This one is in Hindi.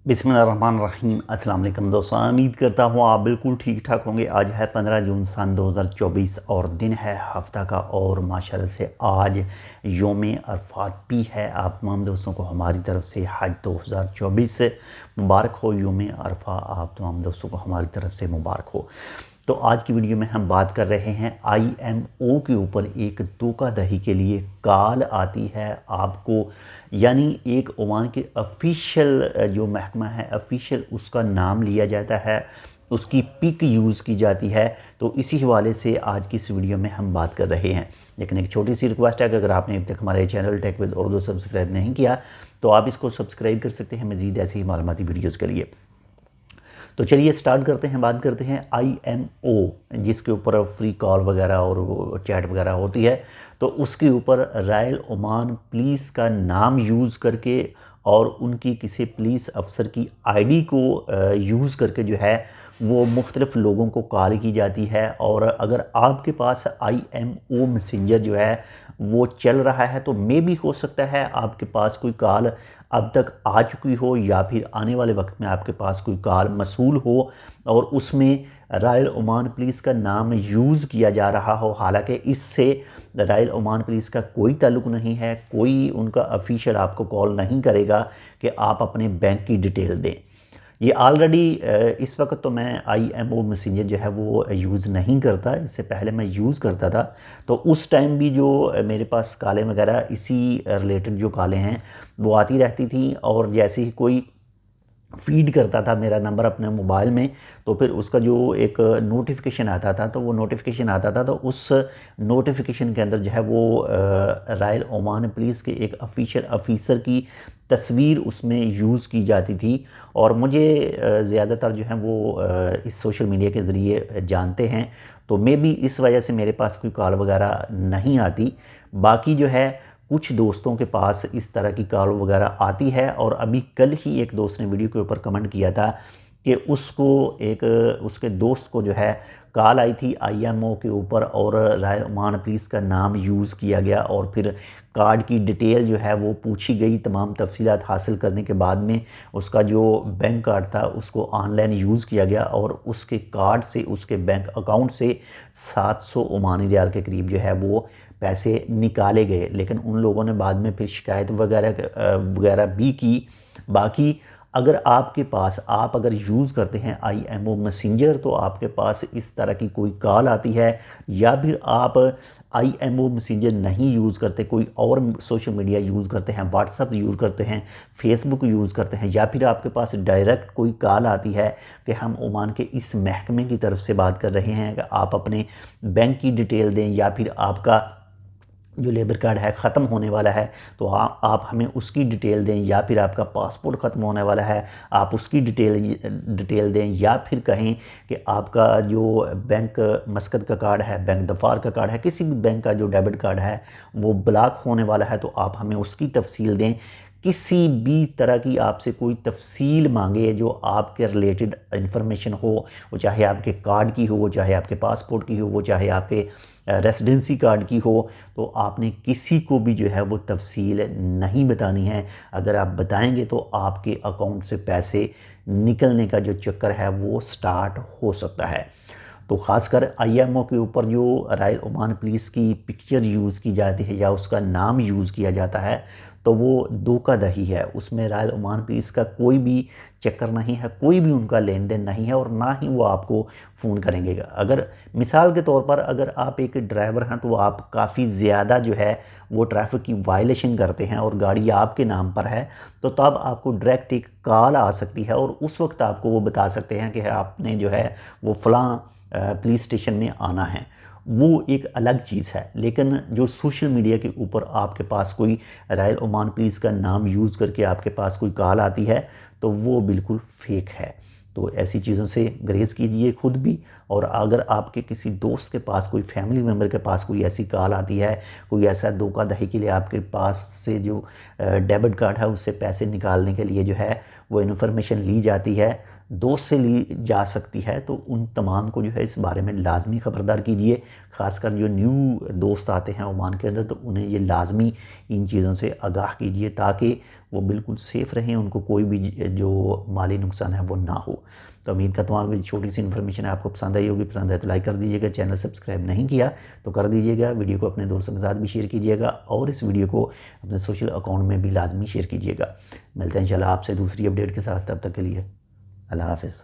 बिस्मिल्लाहिर्रहमानिर्रहीम। अस्सलाम वालेकुम दोस्तों, उम्मीद करता हूँ आप बिल्कुल ठीक ठाक होंगे। आज है 15 जून सन 2024 और दिन है हफ्ता का, और माशाल्लाह से आज योम अरफात भी है। आप तमाम दोस्तों को हमारी तरफ से हज 2024 से मुबारक हो। योम अरफा आप तमाम दोस्तों को हमारी तरफ से मुबारक हो। तो आज की वीडियो में हम बात कर रहे हैं IMO के ऊपर। एक धोखाधड़ी के लिए कॉल आती है आपको, यानी एक ओमान के ऑफिशियल जो महकमा है, ऑफिशियल उसका नाम लिया जाता है, उसकी पिक यूज़ की जाती है। तो इसी हवाले से आज की इस वीडियो में हम बात कर रहे हैं। लेकिन एक छोटी सी रिक्वेस्ट है कि अगर आपने अभी तक हमारे channel tech with Urdu subscribe नहीं किया तो आप इसको सब्सक्राइब कर सकते हैं मज़ीद ऐसी ही मालूमाती वीडियोज़ के लिए। तो चलिए स्टार्ट करते हैं। बात करते हैं IMO, जिसके ऊपर फ्री कॉल वगैरह और चैट वगैरह होती है। तो उसके ऊपर रॉयल ओमान पुलिस का नाम यूज़ करके और उनकी किसी पुलिस अफसर की ID को यूज़ करके जो है वो मुख्तलिफ़ लोगों को कॉल की जाती है। और अगर आपके पास IMO मैसेंजर जो है वो चल रहा है तो मे भी हो सकता है आपके पास कोई कॉल अब तक आ चुकी हो, या फिर आने वाले वक्त में आपके पास कोई कॉल मसूल हो और उसमें रॉयल ओमान पुलिस का नाम यूज़ किया जा रहा हो। हालांकि इससे रॉयल ओमान पुलिस का कोई ताल्लुक़ नहीं है, कोई उनका ऑफिशियल आपको कॉल नहीं करेगा कि आप अपने बैंक की डिटेल दें। ये ऑलरेडी इस वक्त तो मैं IMO मैसेंजर जो है वो यूज़ नहीं करता, इससे पहले मैं यूज़ करता था। तो उस टाइम भी जो मेरे पास कॉलें वगैरह इसी रिलेटेड जो कॉलें हैं वो आती रहती थी, और जैसे ही कोई फीड करता था मेरा नंबर अपने मोबाइल में तो फिर उसका जो एक नोटिफिकेशन आता था, तो वो नोटिफिकेशन आता था तो उस नोटिफिकेशन के अंदर जो है वो रॉयल ओमान पुलिस के एक ऑफिशियल ऑफिसर की तस्वीर उसमें यूज़ की जाती थी। और मुझे ज़्यादातर जो है वो इस सोशल मीडिया के ज़रिए जानते हैं, तो मे भी इस वजह से मेरे पास कोई कॉल वगैरह नहीं आती। बाकी जो है कुछ दोस्तों के पास इस तरह की कॉल वगैरह आती है। और अभी कल ही एक दोस्त ने वीडियो के ऊपर कमेंट किया था कि उसको एक उसके दोस्त को जो है कॉल आई थी IMO के ऊपर, और रॉयल ओमान पुलिस का नाम यूज़ किया गया और फिर कार्ड की डिटेल जो है वो पूछी गई। तमाम तफसीलात हासिल करने के बाद में उसका जो बैंक कार्ड था उसको ऑनलाइन यूज़ किया गया, और उसके कार्ड से, उसके बैंक अकाउंट से 700 ओमानी रियाल के करीब जो है वो पैसे निकाले गए। लेकिन उन लोगों ने बाद में फिर शिकायत वगैरह भी की। बाकी अगर आपके पास, आप अगर यूज़ करते हैं IMO मैसेंजर, तो आपके पास इस तरह की कोई कॉल आती है, या फिर आप IMO मैसेंजर नहीं यूज़ करते, कोई और सोशल मीडिया यूज़ करते हैं, व्हाट्सअप यूज़ करते हैं, फेसबुक यूज़ करते हैं, या फिर आपके पास डायरेक्ट कोई कॉल आती है कि हम ओमान के इस महकमे की तरफ से बात कर रहे हैं कि आप अपने बैंक की डिटेल दें, या फिर आपका जो लेबर कार्ड है ख़त्म होने वाला है तो आप हमें उसकी डिटेल दें, या फिर आपका पासपोर्ट ख़त्म होने वाला है आप उसकी डिटेल दें, या फिर कहें कि आपका जो बैंक मस्कत का कार्ड है, बैंक दफ़ार का कार्ड है, किसी भी बैंक का जो डेबिट कार्ड है वो ब्लॉक होने वाला है तो आप हमें उसकी तफसील दें। किसी भी तरह की आपसे कोई तफसील मांगे जो आपके रिलेटेड इंफॉर्मेशन हो, वो चाहे आपके कार्ड की हो, वो चाहे आपके पासपोर्ट की हो, वो चाहे आपके रेसिडेंसी कार्ड की हो, तो आपने किसी को भी जो है वो तफसील नहीं बतानी है। अगर आप बताएंगे तो आपके अकाउंट से पैसे निकलने का जो चक्कर है वो स्टार्ट हो सकता है। तो ख़ासकर IMO के ऊपर जो रॉयल ओमान पुलिस की पिक्चर यूज़ की जाती है या उसका नाम यूज़ किया जाता है तो वो धोखाधड़ी है। उसमें रॉयल ओमान पुलिस का कोई भी चक्कर नहीं है, कोई भी उनका लेन देन नहीं है, और ना ही वो आपको फ़ोन करेंगे। अगर मिसाल के तौर पर अगर आप एक ड्राइवर हैं तो आप काफ़ी ज़्यादा जो है वो ट्रैफिक की वायलेशन करते हैं और गाड़ी आपके नाम पर है, तो तब आपको डायरेक्ट एक कॉल आ सकती है और उस वक्त आपको वो बता सकते हैं कि आपने जो है वो फ़लाँ पुलिस स्टेशन में आना है। वो एक अलग चीज़ है। लेकिन जो सोशल मीडिया के ऊपर आपके पास कोई रॉयल ओमान पुलिस का नाम यूज़ करके आपके पास कोई कॉल आती है तो वो बिल्कुल फेक है। तो ऐसी चीज़ों से गुरेज कीजिए खुद भी, और अगर आपके किसी दोस्त के पास, कोई फैमिली मेम्बर के पास कोई ऐसी कॉल आती है, कोई ऐसा धोखाधड़ी के लिए आपके पास से जो डेबिट कार्ड है उससे पैसे निकालने के लिए जो है वो इन्फॉर्मेशन ली जाती है, दोस्त से ली जा सकती है, तो उन तमाम को जो है इस बारे में लाजमी ख़बरदार कीजिए। ख़ासकर जो न्यू दोस्त आते हैं ओमान के अंदर, तो उन्हें ये लाजमी इन चीज़ों से आगाह कीजिए ताकि वो बिल्कुल सेफ़ रहें, उनको कोई भी जो माली नुकसान है वो ना हो। तो उम्मीद करता हूँ आपकी छोटी सी इन्फॉर्मेशन आपको पसंद आई होगी। पसंद है तो लाइक कर दीजिएगा, चैनल सब्सक्राइब नहीं किया तो कर दीजिएगा, वीडियो को अपने दोस्तों के साथ भी शेयर कीजिएगा और इस वीडियो को अपने सोशल अकाउंट में भी लाजमी शेयर कीजिएगा। मिलते हैं इंशाल्लाह आपसे दूसरी अपडेट के साथ, तब तक के लिए अल्लाह हाफ़िज़।